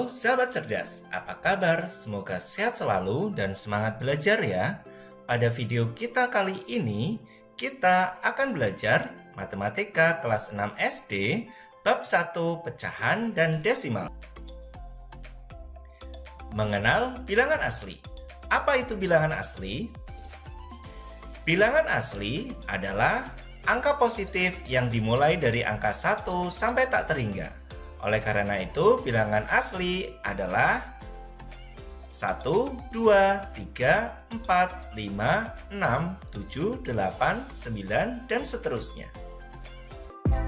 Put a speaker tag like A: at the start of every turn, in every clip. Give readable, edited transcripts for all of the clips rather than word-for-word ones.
A: Halo sahabat cerdas, apa kabar? Semoga sehat selalu dan semangat belajar ya. Pada video kita kali ini, kita akan belajar Matematika kelas 6 SD, bab 1 pecahan dan desimal. Mengenal bilangan asli. Apa itu bilangan asli? Bilangan asli adalah angka positif yang dimulai dari angka 1 sampai tak terhingga. Oleh karena itu, bilangan asli adalah 1, 2, 3, 4, 5, 6, 7, 8, 9, dan seterusnya.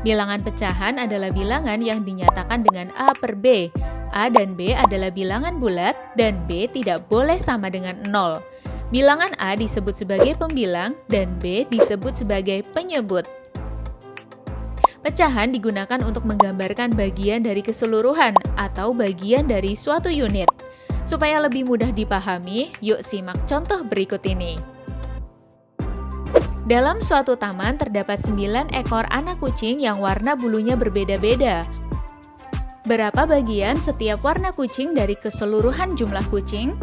B: Bilangan pecahan adalah bilangan yang dinyatakan dengan A per B. A dan B adalah bilangan bulat dan B tidak boleh sama dengan 0. Bilangan A disebut sebagai pembilang dan B disebut sebagai penyebut. Pecahan digunakan untuk menggambarkan bagian dari keseluruhan atau bagian dari suatu unit. Supaya lebih mudah dipahami, yuk simak contoh berikut ini. Dalam suatu taman terdapat 9 ekor anak kucing yang warna bulunya berbeda-beda. Berapa bagian setiap warna kucing dari keseluruhan jumlah kucing?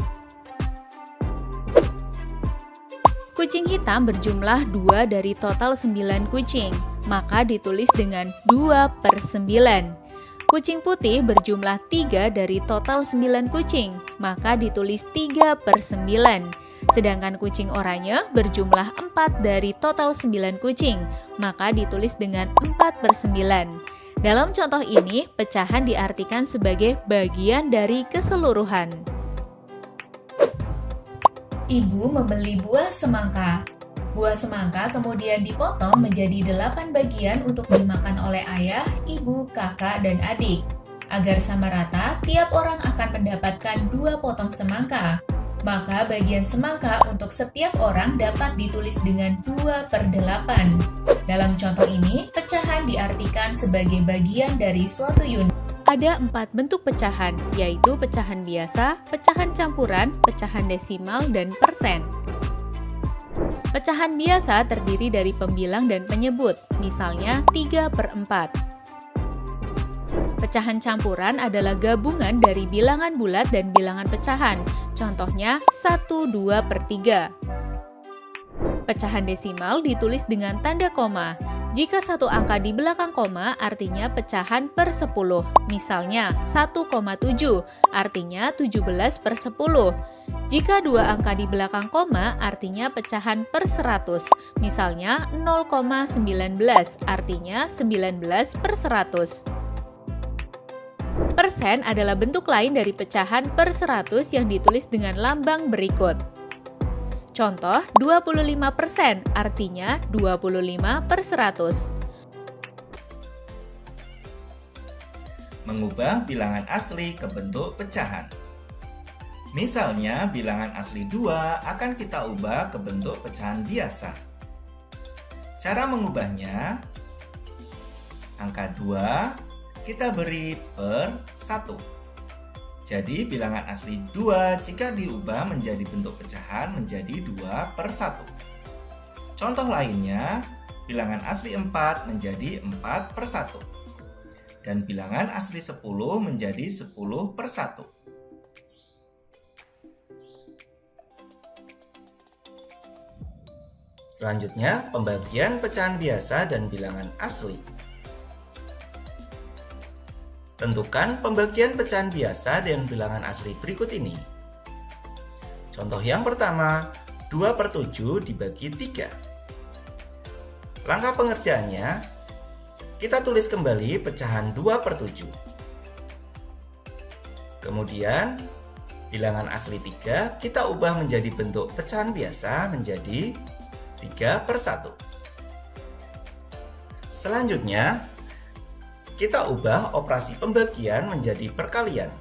B: Kucing hitam berjumlah 2 dari total 9 kucing, maka ditulis dengan 2 per 9. Kucing putih berjumlah 3 dari total 9 kucing, maka ditulis 3 per 9. Sedangkan kucing oranye berjumlah 4 dari total 9 kucing, maka ditulis dengan 4 per 9. Dalam contoh ini, pecahan diartikan sebagai bagian dari keseluruhan. Ibu membeli buah semangka. Buah semangka kemudian dipotong menjadi 8 bagian untuk dimakan oleh ayah, ibu, kakak, dan adik. Agar sama rata, tiap orang akan mendapatkan 2 potong semangka. Maka bagian semangka untuk setiap orang dapat ditulis dengan 2 per 8. Dalam contoh ini, pecahan diartikan sebagai bagian dari suatu unit. Ada 4 bentuk pecahan, yaitu pecahan biasa, pecahan campuran, pecahan desimal, dan persen. Pecahan biasa terdiri dari pembilang dan penyebut, misalnya 3 per 4. Pecahan campuran adalah gabungan dari bilangan bulat dan bilangan pecahan, contohnya 1, 2 per 3. Pecahan desimal ditulis dengan tanda koma. Jika satu angka di belakang koma, artinya pecahan per 10. Misalnya 1,7, artinya 17 per 10. Jika dua angka di belakang koma, artinya pecahan per 100. Misalnya 0,19, artinya 19 per 100. Persen adalah bentuk lain dari pecahan per 100 yang ditulis dengan lambang berikut. Contoh, 25%, artinya 25 per 100.
A: Mengubah bilangan asli ke bentuk pecahan. Misalnya, bilangan asli 2 akan kita ubah ke bentuk pecahan biasa. Cara mengubahnya, angka 2 kita beri per 1. Jadi bilangan asli 2 jika diubah menjadi bentuk pecahan menjadi 2 per 1. Contoh lainnya, bilangan asli 4 menjadi 4 per 1. Dan bilangan asli 10 menjadi 10 per 1. Selanjutnya, pembagian pecahan biasa dan bilangan asli. Tentukan pembagian pecahan biasa dan bilangan asli berikut ini. Contoh yang pertama, 2 per 7 dibagi 3. Langkah pengerjaannya, kita tulis kembali pecahan 2 per 7. Kemudian, bilangan asli 3 kita ubah menjadi bentuk pecahan biasa menjadi 3 per 1. Selanjutnya, kita ubah operasi pembagian menjadi perkalian.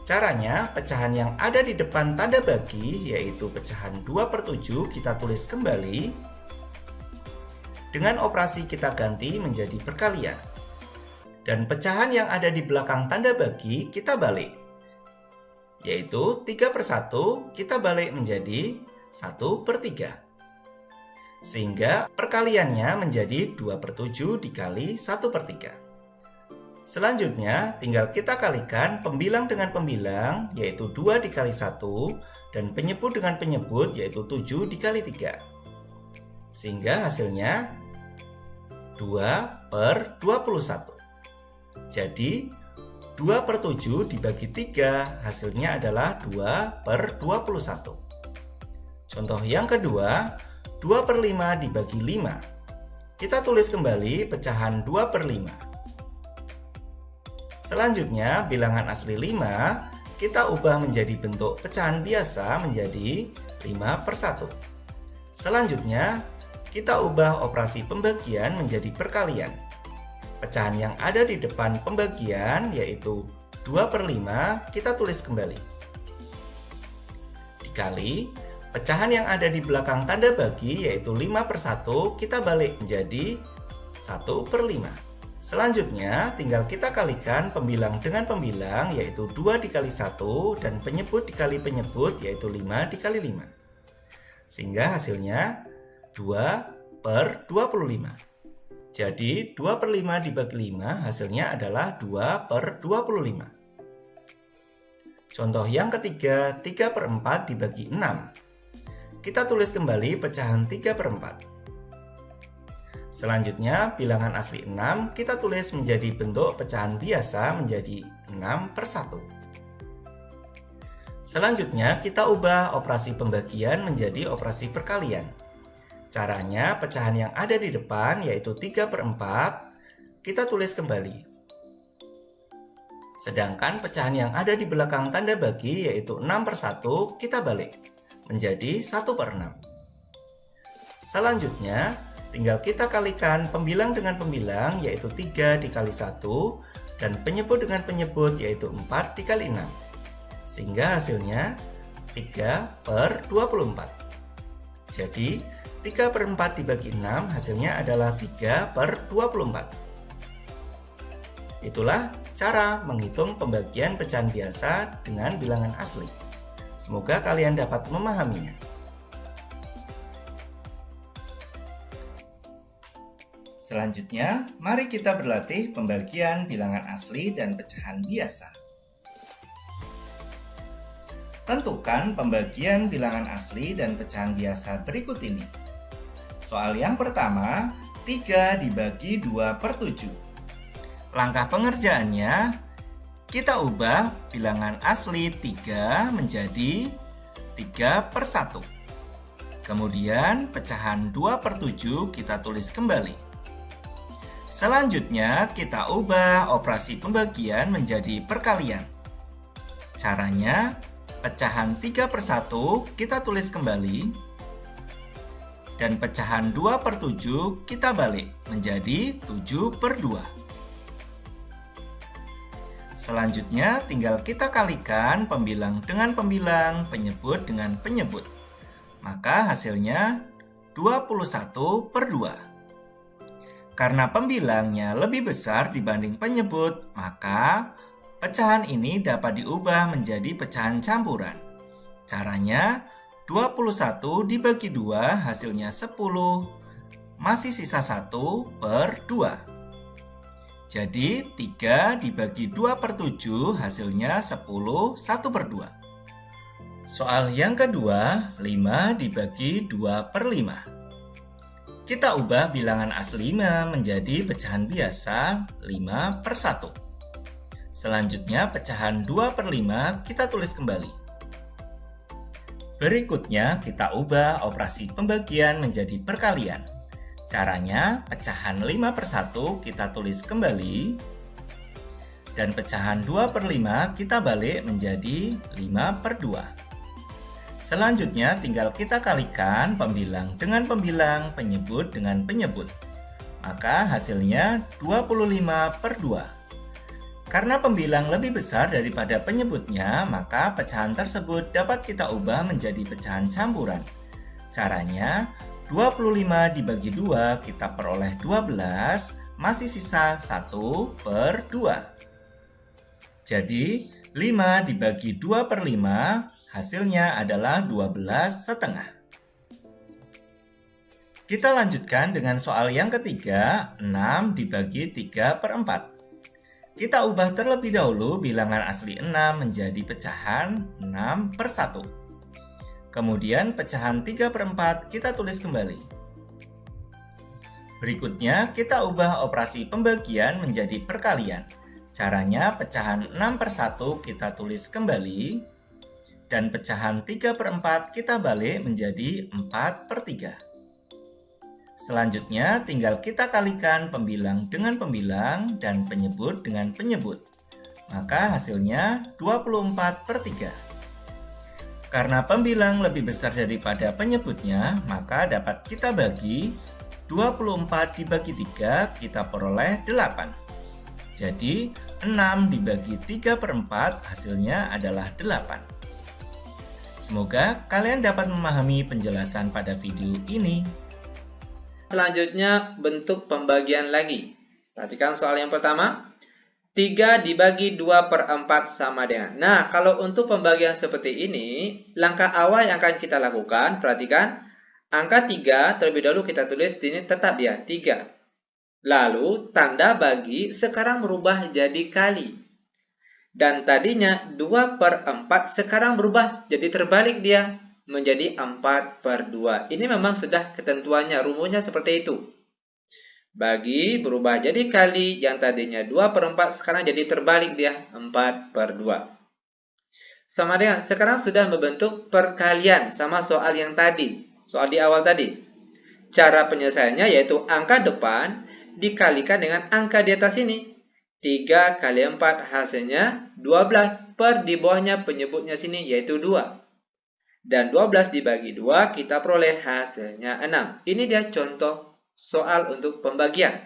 A: Caranya, pecahan yang ada di depan tanda bagi, yaitu pecahan 2 per 7, kita tulis kembali. Dengan operasi kita ganti menjadi perkalian. Dan pecahan yang ada di belakang tanda bagi, kita balik. Yaitu 3 per 1, kita balik menjadi 1 per 3. Sehingga perkaliannya menjadi 2 per 7 dikali 1 per 3. Selanjutnya, tinggal kita kalikan pembilang dengan pembilang, yaitu 2 dikali 1, dan penyebut dengan penyebut, yaitu 7 dikali 3. Sehingga hasilnya 2/21. Jadi, 2/7 dibagi 3, hasilnya adalah 2/21. Contoh yang kedua, 2/5 dibagi 5. Kita tulis kembali pecahan 2/5. Selanjutnya, bilangan asli 5 kita ubah menjadi bentuk pecahan biasa menjadi 5/1. Selanjutnya, kita ubah operasi pembagian menjadi perkalian. Pecahan yang ada di depan pembagian yaitu 2/5 kita tulis kembali. Dikali pecahan yang ada di belakang tanda bagi yaitu 5/1 kita balik menjadi 1/5. Selanjutnya, tinggal kita kalikan pembilang dengan pembilang yaitu 2 dikali 1 dan penyebut dikali penyebut yaitu 5 dikali 5. Sehingga hasilnya 2/25. Jadi 2/5 dibagi 5 hasilnya adalah 2/25. Contoh yang ketiga, 3/4 dibagi 6. Kita tulis kembali pecahan 3/4. Selanjutnya, bilangan asli 6 kita tulis menjadi bentuk pecahan biasa menjadi 6/1. Selanjutnya, kita ubah operasi pembagian menjadi operasi perkalian. Caranya, pecahan yang ada di depan yaitu 3/4 kita tulis kembali. Sedangkan pecahan yang ada di belakang tanda bagi yaitu 6/1 kita balik menjadi 1/6. Selanjutnya, tinggal kita kalikan pembilang dengan pembilang yaitu 3 dikali 1 dan penyebut dengan penyebut yaitu 4 dikali 6. Sehingga hasilnya 3/24. Jadi 3/4 dibagi 6 hasilnya adalah 3/24. Itulah cara menghitung pembagian pecahan biasa dengan bilangan asli. Semoga kalian dapat memahaminya. Selanjutnya, mari kita berlatih pembagian bilangan asli dan pecahan biasa. Tentukan pembagian bilangan asli dan pecahan biasa berikut ini. Soal yang pertama, 3 dibagi 2/7. Langkah pengerjaannya, kita ubah bilangan asli 3 menjadi 3/1. Kemudian pecahan 2/7 kita tulis kembali. Selanjutnya, kita ubah operasi pembagian menjadi perkalian. Caranya, pecahan 3/1 kita tulis kembali, dan pecahan 2/7 kita balik menjadi 7/2. Selanjutnya, tinggal kita kalikan pembilang dengan pembilang, penyebut dengan penyebut. Maka hasilnya 21/2. Karena pembilangnya lebih besar dibanding penyebut, maka pecahan ini dapat diubah menjadi pecahan campuran. Caranya, 21 dibagi 2 hasilnya 10, masih sisa 1/2. Jadi, 3 dibagi 2/7 hasilnya 10, 1/2. Soal yang kedua, 5 dibagi 2/5. Kita ubah bilangan asli 5 menjadi pecahan biasa 5/1. Selanjutnya pecahan 2/5 kita tulis kembali. Berikutnya kita ubah operasi pembagian menjadi perkalian. Caranya pecahan 5/1 kita tulis kembali. Dan pecahan 2/5 kita balik menjadi 5/2. Selanjutnya tinggal kita kalikan pembilang dengan pembilang, penyebut dengan penyebut. Maka hasilnya 25/2. Karena pembilang lebih besar daripada penyebutnya, maka pecahan tersebut dapat kita ubah menjadi pecahan campuran. Caranya, 25 dibagi 2 kita peroleh 12, masih sisa 1/2. Jadi, 5 dibagi 2/5 hasilnya adalah 12,5. Kita lanjutkan dengan soal yang ketiga, 6 dibagi 3/4. Kita ubah terlebih dahulu bilangan asli 6 menjadi pecahan 6/1. Kemudian pecahan 3/4 kita tulis kembali. Berikutnya kita ubah operasi pembagian menjadi perkalian. Caranya pecahan 6/1 kita tulis kembali dan pecahan 3/4 kita balik menjadi 4/3. Selanjutnya tinggal kita kalikan pembilang dengan pembilang dan penyebut dengan penyebut. Maka hasilnya 24/3. Karena pembilang lebih besar daripada penyebutnya, maka dapat kita bagi 24 dibagi 3 kita peroleh 8. Jadi 6 dibagi 3/4 hasilnya adalah 8. Semoga kalian dapat memahami penjelasan pada video ini.
C: Selanjutnya bentuk pembagian lagi. Perhatikan soal yang pertama. 3 dibagi 2/4 sama dengan. Nah, kalau untuk pembagian seperti ini, langkah awal yang akan kita lakukan, perhatikan. Angka 3 terlebih dahulu kita tulis di sini tetap dia, 3. Lalu tanda bagi sekarang berubah jadi kali. Dan tadinya 2/4 sekarang berubah jadi terbalik dia. Menjadi 4/2. Ini memang sudah ketentuannya, rumusnya seperti itu. Bagi berubah jadi kali, yang tadinya 2/4 sekarang jadi terbalik dia, 4/2. Sama dengan, sekarang sudah membentuk perkalian sama soal yang tadi, soal di awal tadi. Cara penyelesaiannya yaitu angka depan dikalikan dengan angka di atas ini. 3 kali 4 hasilnya 12, per di bawahnya penyebutnya sini yaitu 2. Dan 12 dibagi 2 kita peroleh hasilnya 6. Ini dia contoh soal untuk pembagian.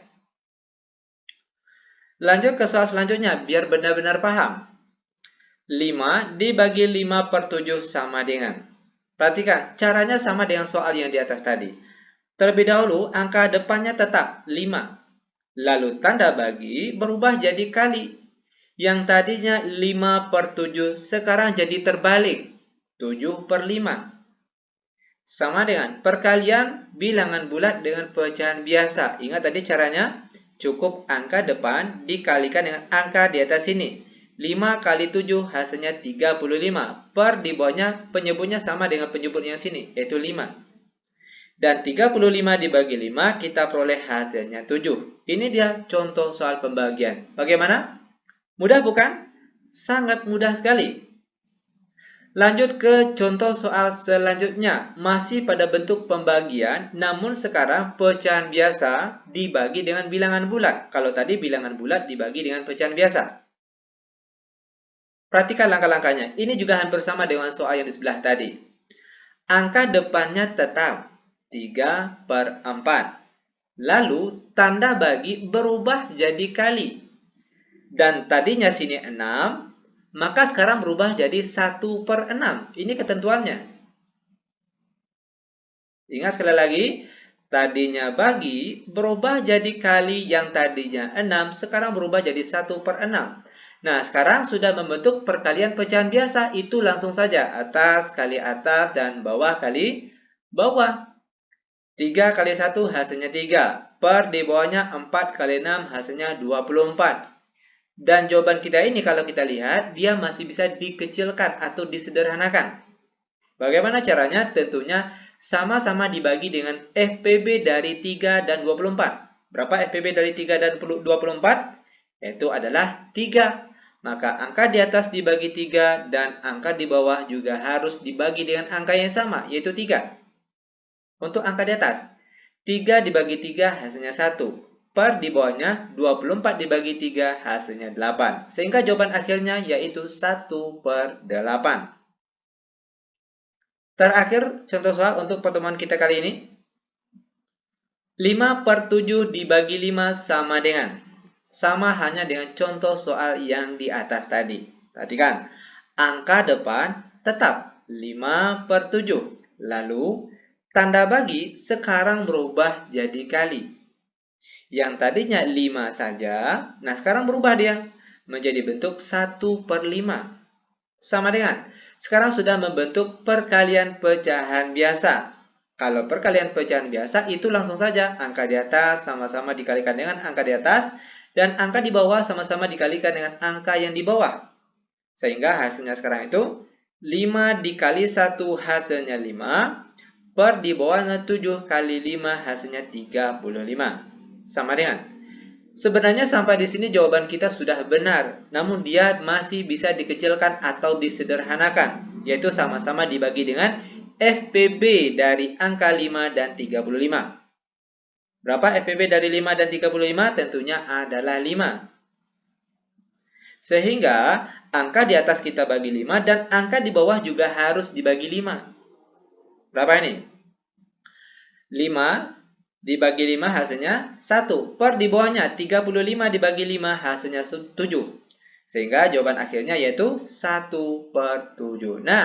C: Lanjut ke soal selanjutnya biar benar-benar paham. 5 dibagi 5/7 sama dengan. Perhatikan, caranya sama dengan soal yang di atas tadi. Terlebih dahulu angka depannya tetap 5. Lalu tanda bagi berubah jadi kali. Yang tadinya 5/7 sekarang jadi terbalik. 7/5. Sama dengan perkalian bilangan bulat dengan pecahan biasa. Ingat tadi caranya, cukup angka depan dikalikan dengan angka di atas sini. 5 kali 7 hasilnya 35. Per di bawahnya penyebutnya sama dengan penyebut yang sini, yaitu 5. Dan 35 dibagi 5 kita peroleh hasilnya 7. Ini dia contoh soal pembagian. Bagaimana? Mudah bukan? Sangat mudah sekali. Lanjut ke contoh soal selanjutnya. Masih pada bentuk pembagian, namun sekarang pecahan biasa dibagi dengan bilangan bulat. Kalau tadi bilangan bulat dibagi dengan pecahan biasa. Perhatikan langkah-langkahnya. Ini juga hampir sama dengan soal yang di sebelah tadi. Angka depannya tetap 3/4. Lalu tanda bagi berubah jadi kali. Dan tadinya sini 6. Maka sekarang berubah jadi 1/6. Ini ketentuannya. Ingat sekali lagi, tadinya bagi berubah jadi kali, yang tadinya 6 sekarang berubah jadi 1/6. Nah, sekarang sudah membentuk perkalian pecahan biasa. Itu langsung saja atas kali atas dan bawah kali bawah. 3 kali 1 hasilnya 3. Per di bawahnya 4 kali 6 hasilnya 24. Dan jawaban kita ini kalau kita lihat, dia masih bisa dikecilkan atau disederhanakan. Bagaimana caranya? Tentunya sama-sama dibagi dengan FPB dari 3 dan 24. Berapa FPB dari 3 dan 24? Itu adalah 3. Maka angka di atas dibagi 3 dan angka di bawah juga harus dibagi dengan angka yang sama, yaitu 3. Untuk angka di atas, 3 dibagi 3 hasilnya 1. Per di bawahnya 24 dibagi 3 hasilnya 8. Sehingga jawaban akhirnya yaitu 1/8. Terakhir contoh soal untuk pertemuan kita kali ini. 5/7 dibagi 5 sama dengan. Sama hanya dengan contoh soal yang di atas tadi. Perhatikan, angka depan tetap 5/7. Lalu tanda bagi sekarang berubah jadi kali. Yang tadinya 5 saja, nah sekarang berubah dia menjadi bentuk 1/5. Sama dengan, sekarang sudah membentuk perkalian pecahan biasa. Kalau perkalian pecahan biasa itu langsung saja angka di atas sama-sama dikalikan dengan angka di atas dan angka di bawah sama-sama dikalikan dengan angka yang di bawah. Sehingga hasilnya sekarang itu 5 dikali 1 hasilnya 5, per di bawahnya 7 kali 5 hasilnya 35. Sama dengan. Sebenarnya sampai di sini jawaban kita sudah benar, namun dia masih bisa dikecilkan atau disederhanakan, yaitu sama-sama dibagi dengan FPB dari angka 5 dan 35. Berapa FPB dari 5 dan 35? Tentunya adalah 5. Sehingga angka di atas kita bagi 5 dan angka di bawah juga harus dibagi 5. Berapa ini? 5 dibagi 5 hasilnya 1. Per di bawahnya 35 dibagi 5 hasilnya 7. Sehingga jawaban akhirnya yaitu 1/7. Nah,